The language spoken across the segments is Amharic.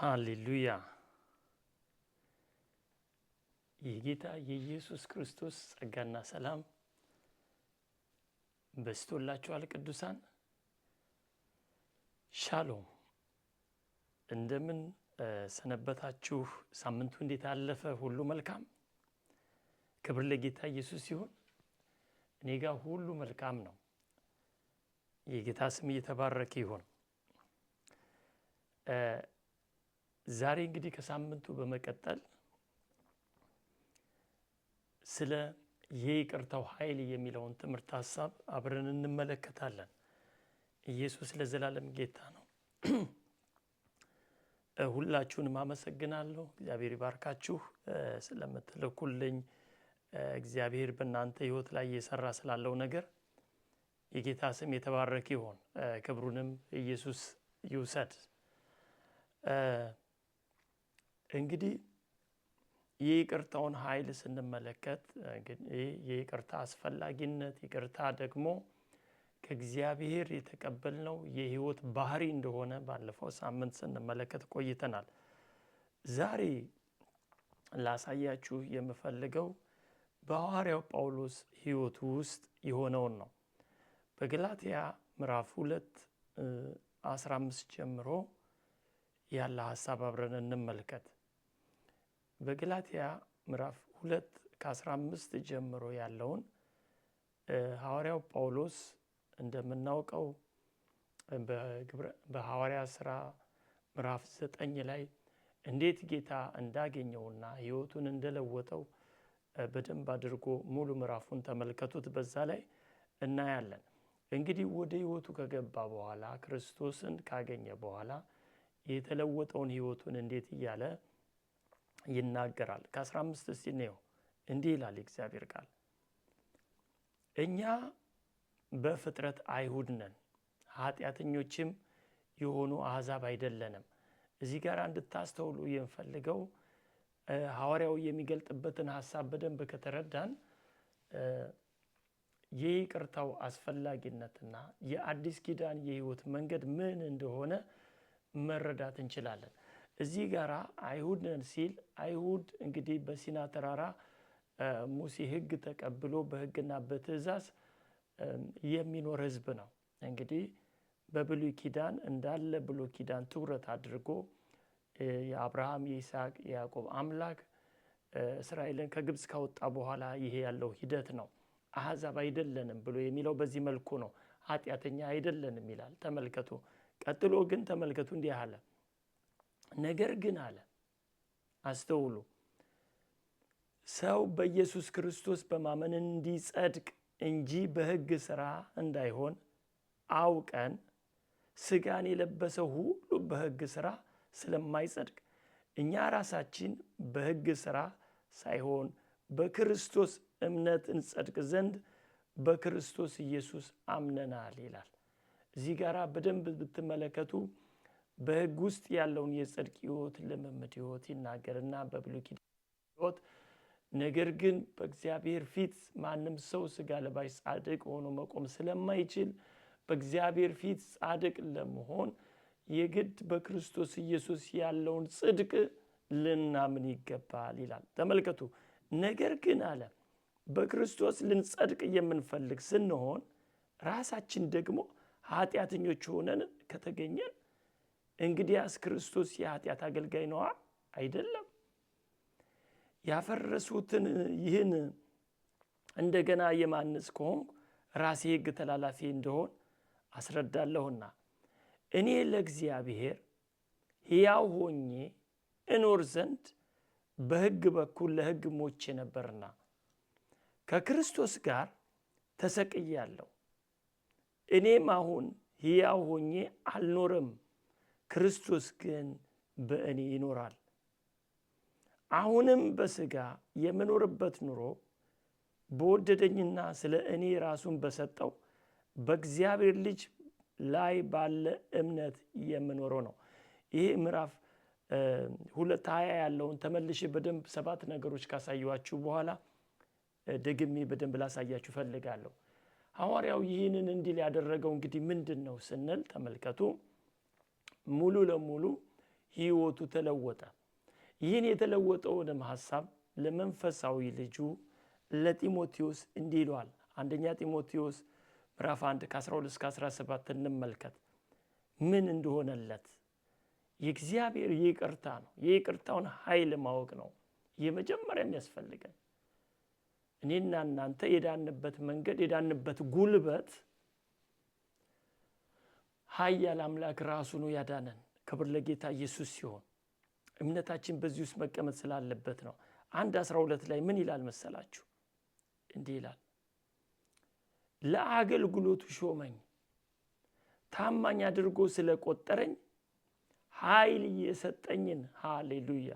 ሃሌሉያ! የጌታ የኢየሱስ ክርስቶስ ጸጋና ሰላም በስቶላችኋል ቅዱሳን። ሻሎም። እንደምን ሰነበታችሁ? ሳምንቱ እንዴት አለፈ? ሁሉ መልካም? ክብር ለጌታ ኢየሱስ ይሁን። እኔ ጋር ሁሉ መልካም ነው። የጌታ ስም እየተባረከ ይሁን። ዛሬ እንግዲህ ከሳምንቱ በመቀጠል ስለ የይቅርታው ኃይል የሚለውን ትምህርት ሐሳብ አብረን እንመለከታለን። ኢየሱስ ለዘላለም ጌታ ነው። ሁላችሁንም አመሰግናለሁ። እግዚአብሔር ይባርካችሁ ስለምትልኩልኝ። እግዚአብሔር በእናንተ ሕይወት ላይ እየሰራ ስላለው ነገር የጌታ ስም የተባረከ ይሁን። ክብሩንም ኢየሱስ ይውሰድ። እንግዲህ የይቅርታውን ኃይል ስንመለከት የይቅርታ አስፈላጊነት፣ ይቅርታ ደግሞ ከእግዚአብሔር የተቀበልነው የህይወት ባህሪ እንደሆነ ባለፈው ሳምንት ስንመለከት ቆይተናል። ዛሬ ላሳያችሁ የምፈልገው በሐዋርያው ጳውሎስ ህይወት ውስጥ የሆነውን ነው። በገላትያ ምዕራፍ 2:15 ጀምሮ ያለ ሐሳብ አብረን እንመልከት። በገላትያ ምዕራፍ 2:15 ጀምሮ ያለውን ሐዋርያው ጳውሎስ እንደምናውቀው በሐዋርያ ሥራ ምዕራፍ 9 ላይ እንዴት ጌታ እንዳገኘውና ህይወቱን እንደለወጠው በደንብ አድርጎ ሙሉ ምዕራፉን ተመልከቱት። በዛ ላይ እናያለን። እንግዲህ ወደ ህይወቱ ከገባ በኋላ ክርስቶስን ካገኘ በኋላ የተለወጠውን ህይወቱን እንዴት እያለ ይናገራል። ከ15 እስቲ ነው እንዲህ ይላል እግዚአብሔር ቃል፣ እኛ በፍጥረት አይሁድ ነን፣ ኃጢአተኞችም የሆኑ አሕዛብ አይደለንም። እዚህ ጋር እንድታስተውሉ የምፈልገው ሐዋርያው የሚገልጥበትን ሐሳብ በደንብ ከተረዳን የይቅርታው አስፈላጊነትና የአዲስ ኪዳን የህይወት መንገድ ምን እንደሆነ መረዳት እንችላለን። እዚህ ጋር አይሁድ ነን ሲል አይሁድ እንግዲህ በሲና ተራራ ሙሴ ህግ ተቀብሎ በህግና በትእዛዝ የሚኖር ህዝብ ነው። እንግዲህ በብሉይ ኪዳን እንዳለ ብሉይ ኪዳን ትኩረት አድርጎ የአብርሃም የይስሐቅ የያዕቆብ አምላክ እስራኤልን ከግብጽ ካወጣ በኋላ ይሄ ያለው ሂደት ነው። አሕዛብ አይደለንም ብሎ የሚለው በዚህ መልኩ ነው። ኃጢአተኛ አይደለንም ይላል። ተመልከቱ። ቀጥሎ ግን ተመልከቱ እንዲህ አለ፣ ነገር ግን አለ፣ አስተውሉ፣ ሰው በኢየሱስ ክርስቶስ በማመን እንዲጸድቅ እንጂ በህግ ሥራ እንዳይሆን አውቀን ስጋን የለበሰው ሁሉ በህግ ሥራ ስለማይጸድቅ እኛ ራሳችን በህግ ሥራ ሳይሆን በክርስቶስ እምነት እንጸድቅ ዘንድ በክርስቶስ ኢየሱስ አምነናል ይላል። እዚህ ጋር በደንብ ብትመለከቱ በህግ ውስጥ ያለውን የጽድቅ ህይወት ልምምድ ህይወት ይናገርና በብሉይ ኪዳን ህይወት፣ ነገር ግን በእግዚአብሔር ፊት ማንም ሰው ስጋ ለባሽ ጻድቅ ሆኖ መቆም ስለማይችል በእግዚአብሔር ፊት ጻድቅ ለመሆን የግድ በክርስቶስ ኢየሱስ ያለውን ጽድቅ ልናምን ይገባል ይላል። ተመልከቱ። ነገር ግን አለ በክርስቶስ ልንጸድቅ የምንፈልግ ስንሆን ራሳችን ደግሞ ኃጢአተኞች ሆነን ከተገኘን እንግዲያስ ክርስቶስ የኃጢአት አገልጋይ ነዋ? አይደለም። ያፈረሱትን ይህን እንደገና የማንጽ ከሆንኩ ራሴ ህግ ተላላፊ እንደሆን አስረዳለሁና እኔ ለእግዚአብሔር ሕያው ሆኜ እኖር ዘንድ በህግ በኩል ለህግ ሞቼ ነበርና ከክርስቶስ ጋር ተሰቅያለሁ። እኔም አሁን ሕያው ሆኜ አልኖርም፣ ክርስቶስ ግን በእኔ ይኖራል። አሁንም በስጋ የምኖርበት ኑሮ በወደደኝና ስለ እኔ ራሱን በሰጠው በእግዚአብሔር ልጅ ላይ ባለ እምነት የምኖረው ነው። ይሄ ምዕራፍ 2:20 ያለውን ተመልሼ በደንብ 7 ነገሮች ካሳየኋችሁ በኋላ ደግሜ በደንብ ላሳያችሁ ፈልጋለሁ። ሐዋርያው ይህንን እንዲል ያደረገው እንግዲህ ምንድን ነው ስንል ተመልከቱ። ሙሉ ለሙሉ ሕይወቱ ተለወጠ። ይህን የተለወጠውንም ሐሳብ ለመንፈሳዊ ልጁ ለጢሞቴዎስ እንዲህ ይለዋል። አንደኛ ጢሞቴዎስ ምዕራፍ 1 ከ12 እስከ 17 እንመልከት ምን እንደሆነለት። የእግዚአብሔር ይቅርታ ነው። የይቅርታውን ኃይል ማወቅ ነው የመጀመሪያ የሚያስፈልገን። እኔና እናንተ የዳንበት መንገድ የዳንበት ጉልበት ኃያል አምላክ ራሱ ነው ያዳነን። ክብር ለጌታ ኢየሱስ ሲሆን እምነታችን በዚህ ውስጥ መቀመጥ ስላለበት ነው። 1:12 ላይ ምን ይላል መሰላችሁ? እንዲህ ይላል፣ ለአገልግሎቱ ሾመኝ፣ ታማኝ አድርጎ ስለቆጠረኝ ኃይል የሰጠኝን ሃሌሉያ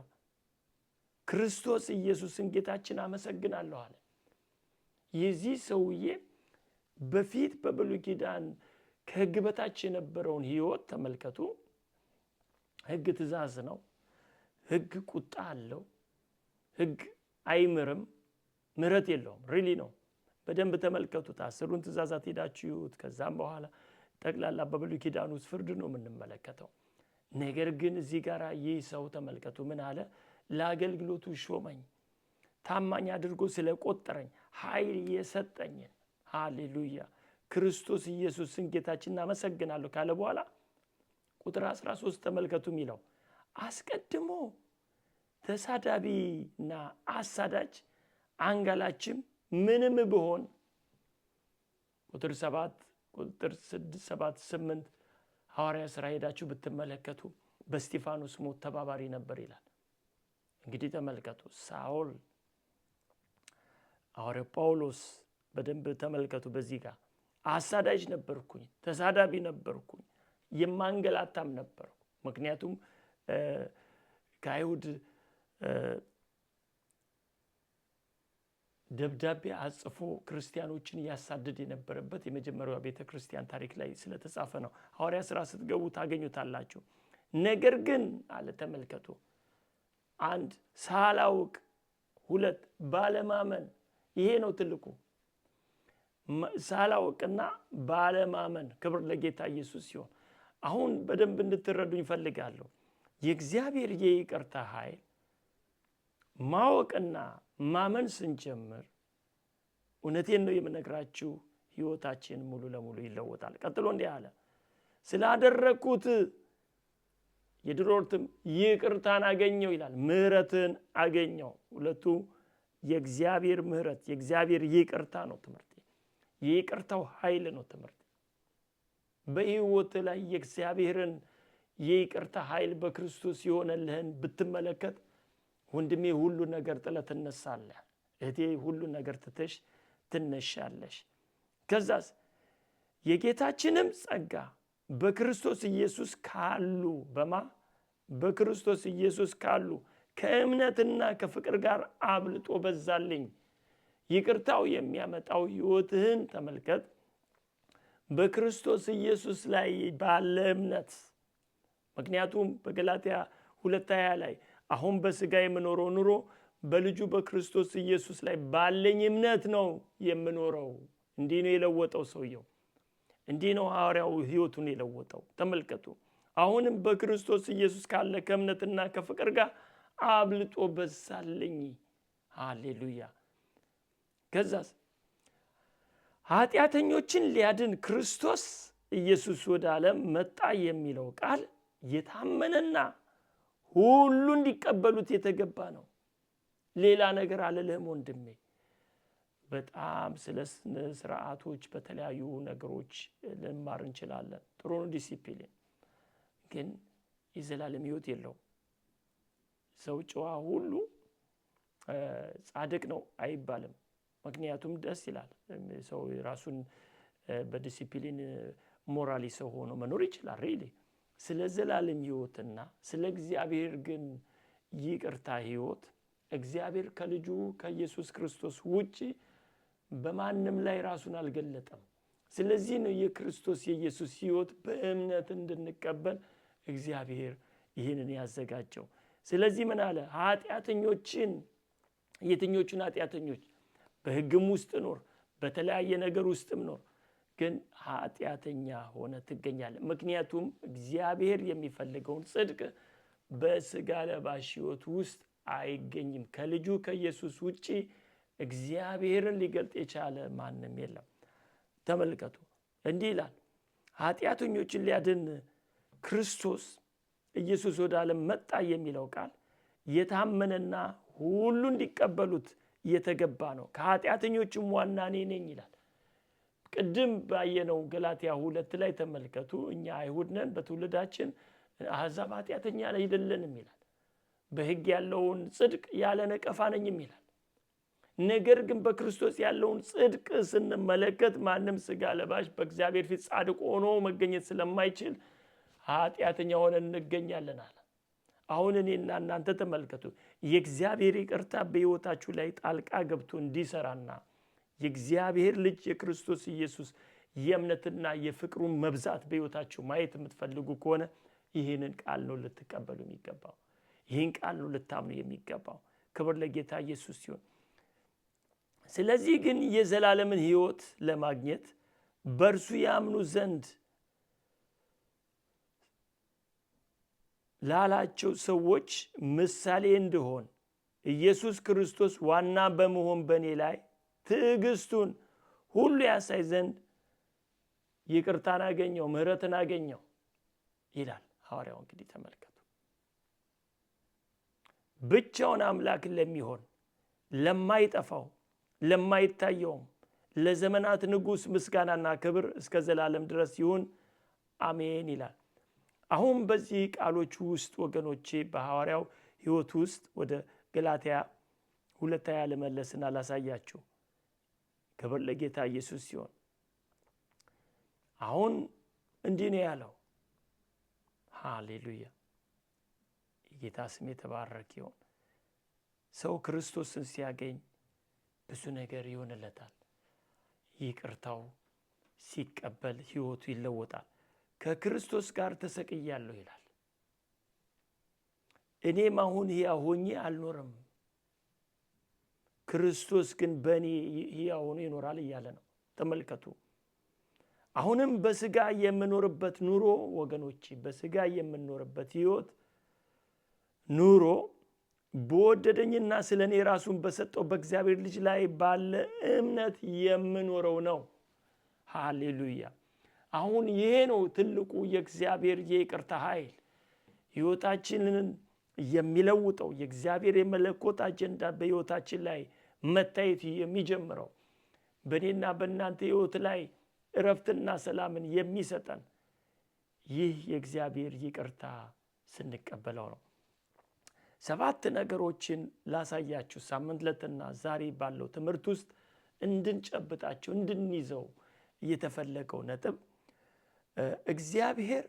ክርስቶስ ኢየሱስን ጌታችን አመሰግናለሁ አለ። የዚህ ሰውዬ በፊት በብሉይ ኪዳን ከሕግ በታች የነበረውን ሕይወት ተመልከቱ። ሕግ ትእዛዝ ነው። ሕግ ቁጣ አለው። ሕግ አይምርም፣ ምሕረት የለውም። ሪሊ ነው። በደንብ ተመልከቱት። 10ሩን ትእዛዛት ሄዳችሁት ከዛም በኋላ ጠቅላላ በብሉይ ኪዳን ውስጥ ፍርድ ነው የምንመለከተው። ነገር ግን እዚህ ጋር ይህ ሰው ተመልከቱ ምን አለ? ለአገልግሎቱ ሾመኝ፣ ታማኝ አድርጎ ስለቆጠረኝ ኃይል የሰጠኝን ሃሌሉያ ክርስቶስ ኢየሱስን ጌታችንን አመሰግናለሁ ካለ በኋላ ቁጥር 13 ተመልከቱ የሚለው አስቀድሞ ተሳዳቢና አሳዳጅ አንጋላችም ምንም ብሆን ቁጥር 7 ቁጥር 6 7 8 ሐዋርያ ሥራ ሄዳችሁ ብትመለከቱ በስጢፋኖስ ሞት ተባባሪ ነበር ይላል። እንግዲህ ተመልከቱ ሳኦል ሐዋርያው ጳውሎስ በደንብ ተመልከቱ። በዚህ ጋር አሳዳጅ ነበርኩኝ፣ ተሳዳቢ ነበርኩኝ፣ የማንገላታም ነበርኩ። ምክንያቱም ከአይሁድ ደብዳቤ አጽፎ ክርስቲያኖችን ያሳድድ የነበረበት የመጀመሪያው ቤተ ክርስቲያን ታሪክ ላይ ስለተጻፈ ነው። ሐዋርያ ሥራ ስትገቡ ታገኙታላችሁ። ነገር ግን አለ ተመልከቱ፣ 1 ሳላውቅ፣ 2 ባለማመን። ይሄ ነው ትልቁ፣ ሳላውቅና ባለማመን። ክብር ለጌታ ኢየሱስ ሲሆን አሁን በደንብ እንድትረዱኝ እፈልጋለሁ። የእግዚአብሔር የይቅርታ ኃይል ማወቅና ማመን ስንጀምር እውነቴን ነው የምነግራችሁ ሕይወታችን ሙሉ ለሙሉ ይለወጣል። ቀጥሎ እንዲህ አለ፣ ስላደረኩት የድሮርትም ይቅርታን አገኘው ይላል። ምህረትን አገኘው። ሁለቱ የእግዚአብሔር ምህረት የእግዚአብሔር ይቅርታ ነው ትምህርት። የይቅርታው ኃይል ነው ትምህርት። በሕይወት ላይ የእግዚአብሔርን የይቅርታ ኃይል በክርስቶስ የሆነልህን ብትመለከት ወንድሜ ሁሉ ነገር ጥለህ ትነሳለህ። እህቴ ሁሉ ነገር ትተሽ ትነሻለሽ። ከዛስ የጌታችንም ጸጋ በክርስቶስ ኢየሱስ ካሉ በክርስቶስ ኢየሱስ ካሉ ከእምነትና ከፍቅር ጋር አብልጦ በዛልኝ። ይቅርታው የሚያመጣው ሕይወትህን ተመልከት። በክርስቶስ ኢየሱስ ላይ ባለ እምነት። ምክንያቱም በገላትያ 2:20 ላይ አሁን በሥጋ የምኖረው ኑሮ በልጁ በክርስቶስ ኢየሱስ ላይ ባለኝ እምነት ነው የምኖረው። እንዲህ ነው የለወጠው ሰውየው። እንዲህ ነው ሐዋርያው ሕይወቱን የለወጠው። ተመልከቱ። አሁንም በክርስቶስ ኢየሱስ ካለ ከእምነትና ከፍቅር ጋር አብልጦ በዛልኝ። ሃሌሉያ። ከዛስ ኃጢአተኞችን ሊያድን ክርስቶስ ኢየሱስ ወደ ዓለም መጣ የሚለው ቃል የታመነና ሁሉ እንዲቀበሉት የተገባ ነው። ሌላ ነገር አልልህም ወንድሜ። በጣም ስለ ስነ ስርዓቶች በተለያዩ ነገሮች ልንማር እንችላለን። ጥሩ ነው ዲሲፕሊን፣ ግን የዘላለም ሕይወት የለውም። ሰው ጨዋ ሁሉ ጻድቅ ነው አይባልም። ምክንያቱም ደስ ይላል ሰው ራሱን በዲሲፕሊን ሞራሊ ሰው ሆኖ መኖር ይችላል። ሪሊ ስለ ዘላለም ሕይወትና ስለ እግዚአብሔር ግን ይቅርታ ሕይወት እግዚአብሔር ከልጁ ከኢየሱስ ክርስቶስ ውጪ በማንም ላይ ራሱን አልገለጠም። ስለዚህ ነው የክርስቶስ የኢየሱስ ሕይወት በእምነት እንድንቀበል እግዚአብሔር ይህንን ያዘጋጀው። ስለዚህ ምን አለ? ኃጢአተኞችን፣ የትኞቹን ኃጢአተኞች? በሕግም ውስጥ ኖር፣ በተለያየ ነገር ውስጥም ኖር፣ ግን ኃጢአተኛ ሆነ ትገኛለህ። ምክንያቱም እግዚአብሔር የሚፈልገውን ጽድቅ በስጋ ለባሽ ሕይወት ውስጥ አይገኝም። ከልጁ ከኢየሱስ ውጪ እግዚአብሔርን ሊገልጥ የቻለ ማንም የለም። ተመልከቱ፣ እንዲህ ይላል፣ ኃጢአተኞችን ሊያድን ክርስቶስ ኢየሱስ ወደ ዓለም መጣ የሚለው ቃል የታመነና ሁሉ እንዲቀበሉት የተገባ ነው። ከኃጢአተኞችም ዋና እኔ ነኝ ይላል። ቅድም ባየነው ገላትያ 2 ላይ ተመልከቱ፣ እኛ አይሁድ ነን፣ በትውልዳችን አሕዛብ ኃጢአተኛ አይደለንም ይላል። በሕግ ያለውን ጽድቅ ያለ ነቀፋ ነኝም ይላል። ነገር ግን በክርስቶስ ያለውን ጽድቅ ስንመለከት ማንም ስጋ ለባሽ በእግዚአብሔር ፊት ጻድቅ ሆኖ መገኘት ስለማይችል ኃጢአተኛ ሆነን እንገኛለን አለ። አሁን እኔና እናንተ ተመልከቱ፣ የእግዚአብሔር ይቅርታ በሕይወታችሁ ላይ ጣልቃ ገብቶ እንዲሰራና የእግዚአብሔር ልጅ የክርስቶስ ኢየሱስ የእምነትና የፍቅሩን መብዛት በሕይወታችሁ ማየት የምትፈልጉ ከሆነ ይህንን ቃል ነው ልትቀበሉ የሚገባው። ይህን ቃል ነው ልታምኑ የሚገባው። ክብር ለጌታ ኢየሱስ ሲሆን፣ ስለዚህ ግን የዘላለምን ሕይወት ለማግኘት በእርሱ ያምኑ ዘንድ ላላቸው ሰዎች ምሳሌ እንድሆን ኢየሱስ ክርስቶስ ዋና በመሆን በእኔ ላይ ትዕግስቱን ሁሉ ያሳይ ዘንድ ይቅርታን አገኘው፣ ምሕረትን አገኘው ይላል ሐዋርያው። እንግዲህ ተመልከቱ፣ ብቻውን አምላክ ለሚሆን ለማይጠፋው ለማይታየውም ለዘመናት ንጉሥ ምስጋናና ክብር እስከ ዘላለም ድረስ ይሁን አሜን ይላል። አሁን በዚህ ቃሎች ውስጥ ወገኖቼ በሐዋርያው ሕይወት ውስጥ ወደ ገላትያ 2 ልመለስና ላሳያችሁ። ክብር ለጌታ ኢየሱስ ሲሆን፣ አሁን እንዲህ ነው ያለው። ሃሌሉያ! የጌታ ስም የተባረከ ይሁን። ሰው ክርስቶስን ሲያገኝ ብዙ ነገር ይሆንለታል። ይቅርታው ሲቀበል ሕይወቱ ይለወጣል። ከክርስቶስ ጋር ተሰቅያለሁ ይላል። እኔም አሁን ሕያው ሆኜ አልኖርም፣ ክርስቶስ ግን በእኔ ሕያው ሆኖ ይኖራል እያለ ነው። ተመልከቱ፣ አሁንም በስጋ የምኖርበት ኑሮ ወገኖቼ፣ በስጋ የምኖርበት ሕይወት ኑሮ በወደደኝና ስለ እኔ ራሱን በሰጠው በእግዚአብሔር ልጅ ላይ ባለ እምነት የምኖረው ነው። ሃሌሉያ! አሁን ይሄ ነው ትልቁ የእግዚአብሔር የይቅርታ ኃይል ሕይወታችንን የሚለውጠው። የእግዚአብሔር የመለኮት አጀንዳ በሕይወታችን ላይ መታየት የሚጀምረው በእኔና በእናንተ ሕይወት ላይ እረፍትና ሰላምን የሚሰጠን ይህ የእግዚአብሔር ይቅርታ ስንቀበለው ነው። 7 ነገሮችን ላሳያችሁ ሳምንት ዕለትና ዛሬ ባለው ትምህርት ውስጥ እንድንጨብጣቸው እንድንይዘው የተፈለገው ነጥብ እግዚአብሔር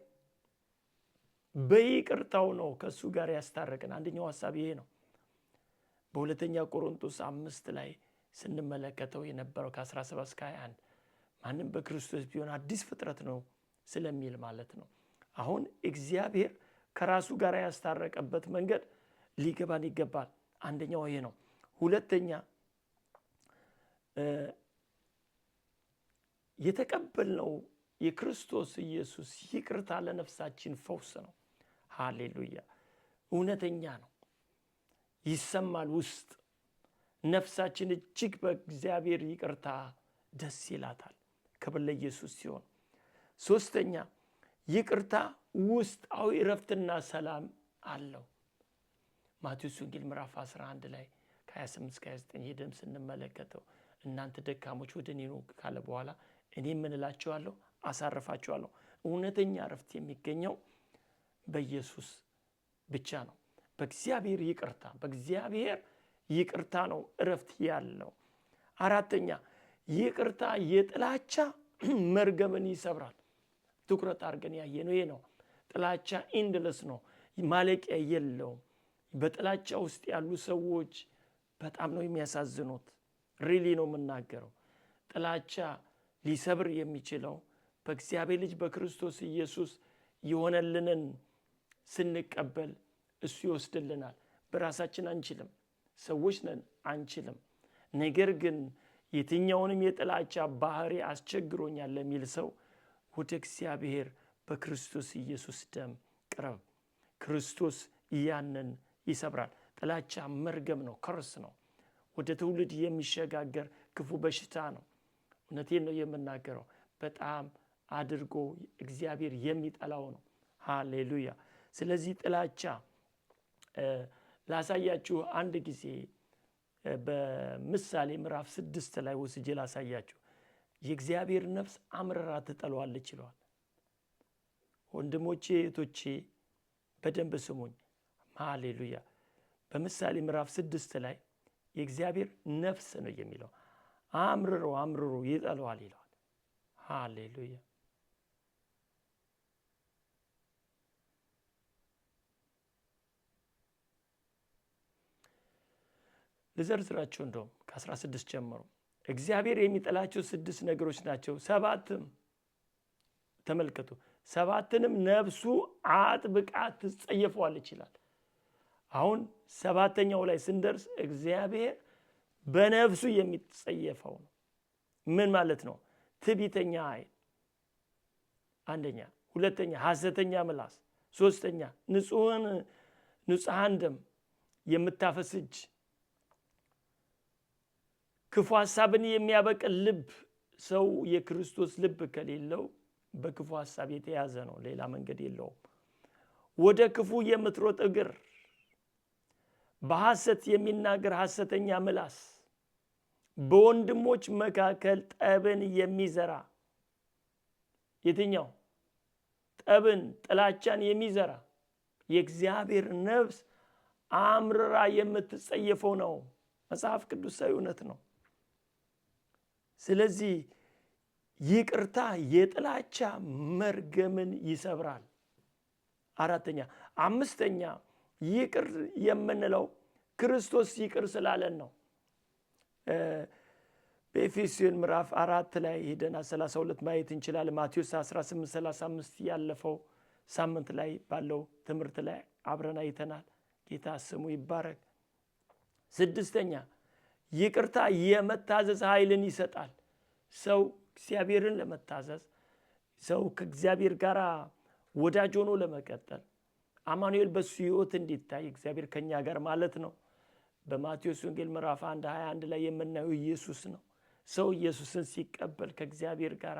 በይቅርታው ነው ከእሱ ጋር ያስታረቀን። አንደኛው ሐሳብ ይሄ ነው። በሁለተኛ ቆሮንቶስ 5 ላይ ስንመለከተው የነበረው ከ17 እስከ 21 ማንም በክርስቶስ ቢሆን አዲስ ፍጥረት ነው ስለሚል ማለት ነው። አሁን እግዚአብሔር ከራሱ ጋር ያስታረቀበት መንገድ ሊገባን ይገባል። አንደኛው ይሄ ነው። ሁለተኛ የተቀበልነው የክርስቶስ ኢየሱስ ይቅርታ ለነፍሳችን ፈውስ ነው። ሃሌሉያ! እውነተኛ ነው፣ ይሰማል ውስጥ ነፍሳችን እጅግ በእግዚአብሔር ይቅርታ ደስ ይላታል። ክብር ለኢየሱስ ሲሆን፣ ሶስተኛ ይቅርታ ውስጣዊ እረፍትና ሰላም አለው። ማቴዎስ ወንጌል ምዕራፍ 11 ላይ ከ28 እስከ 29 ሄደን ስንመለከተው እናንተ ደካሞች ወደ እኔ ኑ ካለ በኋላ እኔ ምን እላችኋለሁ? አሳርፋችኋለሁ። እውነተኛ እረፍት የሚገኘው በኢየሱስ ብቻ ነው። በእግዚአብሔር ይቅርታ ነው እረፍት ያለው። አራተኛ ይቅርታ የጥላቻ መርገምን ይሰብራል። ትኩረት አድርገን ያየነው ይሄ ነው። ጥላቻ ኢንድለስ ነው፣ ማለቂያ የለውም። በጥላቻ ውስጥ ያሉ ሰዎች በጣም ነው የሚያሳዝኑት። ሪሊ ነው የምናገረው። ጥላቻ ሊሰብር የሚችለው በእግዚአብሔር ልጅ በክርስቶስ ኢየሱስ የሆነልንን ስንቀበል እሱ ይወስድልናል። በራሳችን አንችልም፣ ሰዎች ነን አንችልም። ነገር ግን የትኛውንም የጥላቻ ባህሪ አስቸግሮኛል ለሚል ሰው ወደ እግዚአብሔር በክርስቶስ ኢየሱስ ደም ቅረብ። ክርስቶስ ያንን ይሰብራል። ጥላቻ መርገም ነው፣ ከርስ ነው። ወደ ትውልድ የሚሸጋገር ክፉ በሽታ ነው። እውነቴን ነው የምናገረው። በጣም አድርጎ እግዚአብሔር የሚጠላው ነው። ሃሌሉያ። ስለዚህ ጥላቻ ላሳያችሁ አንድ ጊዜ በምሳሌ ምዕራፍ 6 ላይ ወስጄ ላሳያችሁ። የእግዚአብሔር ነፍስ አምርራ ትጠላዋለች ይለዋል። ወንድሞቼ እህቶቼ በደንብ ስሙኝ። ሃሌሉያ። በምሳሌ ምዕራፍ 6 ላይ የእግዚአብሔር ነፍስ ነው የሚለው። አምርሮ ይጠላዋል ይለዋል። ሃሌሉያ። ልዘርዝራቸው እንደውም ከ16 ጀምሮ እግዚአብሔር የሚጠላቸው 6 ነገሮች ናቸው። 7ም ተመልከቱ፣ 7ንም ነፍሱ አጥብቃ ትጸየፈዋለች ይላል። አሁን 7ኛው ላይ ስንደርስ እግዚአብሔር በነፍሱ የሚጸየፈው ነው። ምን ማለት ነው? ትዕቢተኛ ዓይን፣ አንደኛ። ሁለተኛ ሐሰተኛ ምላስ፣ ሶስተኛ ንጹሐን ደም የምታፈስ እጅ፣ ክፉ ሐሳብን የሚያበቅል ልብ። ሰው የክርስቶስ ልብ ከሌለው በክፉ ሐሳብ የተያዘ ነው፣ ሌላ መንገድ የለውም። ወደ ክፉ የምትሮጥ እግር፣ በሐሰት የሚናገር ሐሰተኛ ምላስ፣ በወንድሞች መካከል ጠብን የሚዘራ። የትኛው? ጠብን፣ ጥላቻን የሚዘራ የእግዚአብሔር ነፍስ አምርራ የምትጸየፈው ነው። መጽሐፍ ቅዱሳዊ እውነት ነው። ስለዚህ ይቅርታ የጥላቻ መርገምን ይሰብራል። 4ኛ 5ኛ ይቅር የምንለው ክርስቶስ ይቅር ስላለን ነው። በኤፌሶን ምዕራፍ 4 ላይ ሄደን 32 ማየት እንችላለን። ማቴዎስ 18:35 ያለፈው ሳምንት ላይ ባለው ትምህርት ላይ አብረን አይተናል። ጌታ ስሙ ይባረክ። 6ኛ ይቅርታ የመታዘዝ ኃይልን ይሰጣል። ሰው እግዚአብሔርን ለመታዘዝ፣ ሰው ከእግዚአብሔር ጋር ወዳጅ ሆኖ ለመቀጠል፣ አማኑኤል በሱ ሕይወት እንዲታይ እግዚአብሔር ከኛ ጋር ማለት ነው። በማቴዎስ ወንጌል ምዕራፍ 1:21 ላይ የምናየው ኢየሱስ ነው። ሰው ኢየሱስን ሲቀበል ከእግዚአብሔር ጋር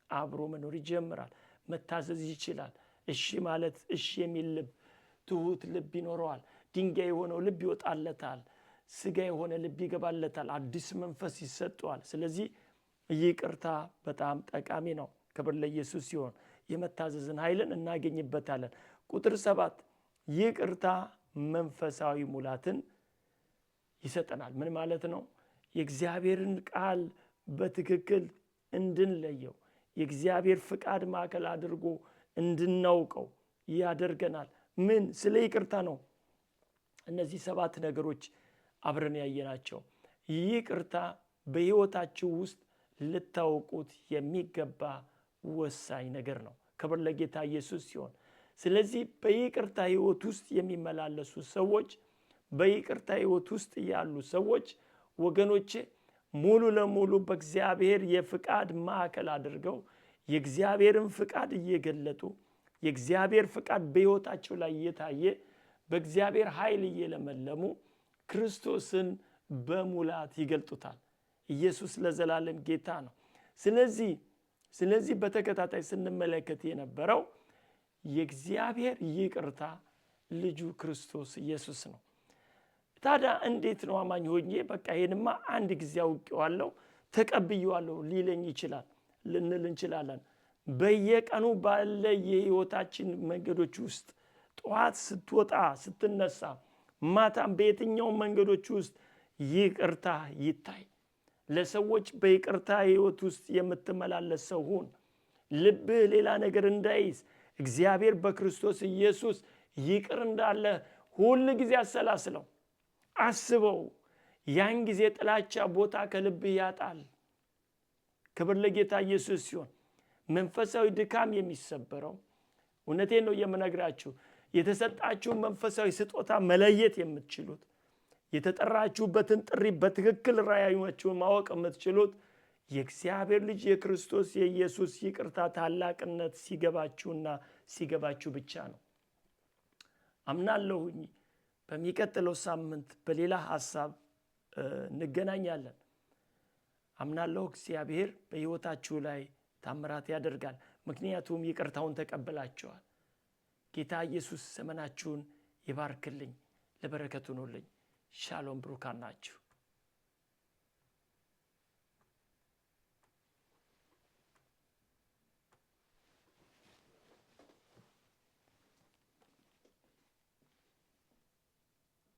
አብሮ መኖር ይጀምራል። መታዘዝ ይችላል። እሺ ማለት እሺ የሚል ልብ፣ ትሁት ልብ ይኖረዋል። ድንጋይ የሆነው ልብ ይወጣለታል። ስጋ የሆነ ልብ ይገባለታል። አዲስ መንፈስ ይሰጠዋል። ስለዚህ ይቅርታ በጣም ጠቃሚ ነው። ክብር ለኢየሱስ ሲሆን የመታዘዝን ኃይልን እናገኝበታለን። ቁጥር 7 ይቅርታ መንፈሳዊ ሙላትን ይሰጠናል። ምን ማለት ነው? የእግዚአብሔርን ቃል በትክክል እንድንለየው፣ የእግዚአብሔር ፍቃድ ማዕከል አድርጎ እንድናውቀው ያደርገናል። ምን? ስለ ይቅርታ ነው። እነዚህ 7 ነገሮች አብረን ያየናቸው። ይቅርታ በሕይወታችሁ ውስጥ ልታውቁት የሚገባ ወሳኝ ነገር ነው። ክብር ለጌታ ኢየሱስ ሲሆን፣ ስለዚህ በይቅርታ ሕይወት ውስጥ የሚመላለሱ ሰዎች፣ በይቅርታ ሕይወት ውስጥ ያሉ ሰዎች ወገኖቼ ሙሉ ለሙሉ በእግዚአብሔር የፍቃድ ማዕከል አድርገው የእግዚአብሔርን ፍቃድ እየገለጡ፣ የእግዚአብሔር ፍቃድ በሕይወታቸው ላይ እየታየ፣ በእግዚአብሔር ኃይል እየለመለሙ ክርስቶስን በሙላት ይገልጡታል። ኢየሱስ ለዘላለም ጌታ ነው። ስለዚህ በተከታታይ ስንመለከት የነበረው የእግዚአብሔር ይቅርታ ልጁ ክርስቶስ ኢየሱስ ነው። ታዲያ እንዴት ነው አማኝ ሆኜ በቃ ይሄንማ አንድ ጊዜ አውቄዋለሁ ተቀብዬዋለሁ ሊለኝ ይችላል ልንል እንችላለን? በየቀኑ ባለ የሕይወታችን መንገዶች ውስጥ ጠዋት ስትወጣ ስትነሳ፣ ማታም በየትኛው መንገዶች ውስጥ ይቅርታ ይታይ። ለሰዎች በይቅርታ ሕይወት ውስጥ የምትመላለስ ሰው ሁን። ልብህ ሌላ ነገር እንዳይዝ እግዚአብሔር በክርስቶስ ኢየሱስ ይቅር እንዳለ ሁል ጊዜ አሰላስለው፣ አስበው። ያን ጊዜ ጥላቻ ቦታ ከልብህ ያጣል። ክብር ለጌታ ኢየሱስ ሲሆን መንፈሳዊ ድካም የሚሰበረው፣ እውነቴን ነው የምነግራችሁ፣ የተሰጣችሁን መንፈሳዊ ስጦታ መለየት የምትችሉት፣ የተጠራችሁበትን ጥሪ በትክክል ራእያችሁን ማወቅ የምትችሉት የእግዚአብሔር ልጅ የክርስቶስ የኢየሱስ ይቅርታ ታላቅነት ሲገባችሁና ሲገባችሁ ብቻ ነው። አምናለሁኝ። በሚቀጥለው ሳምንት በሌላ ሐሳብ እንገናኛለን። አምናለሁ እግዚአብሔር በሕይወታችሁ ላይ ታምራት ያደርጋል። ምክንያቱም ይቅርታውን ተቀበላችኋል። ጌታ ኢየሱስ ዘመናችሁን ይባርክልኝ፣ ለበረከቱ ሁኑልኝ። ሻሎም፣ ብሩካን ናችሁ።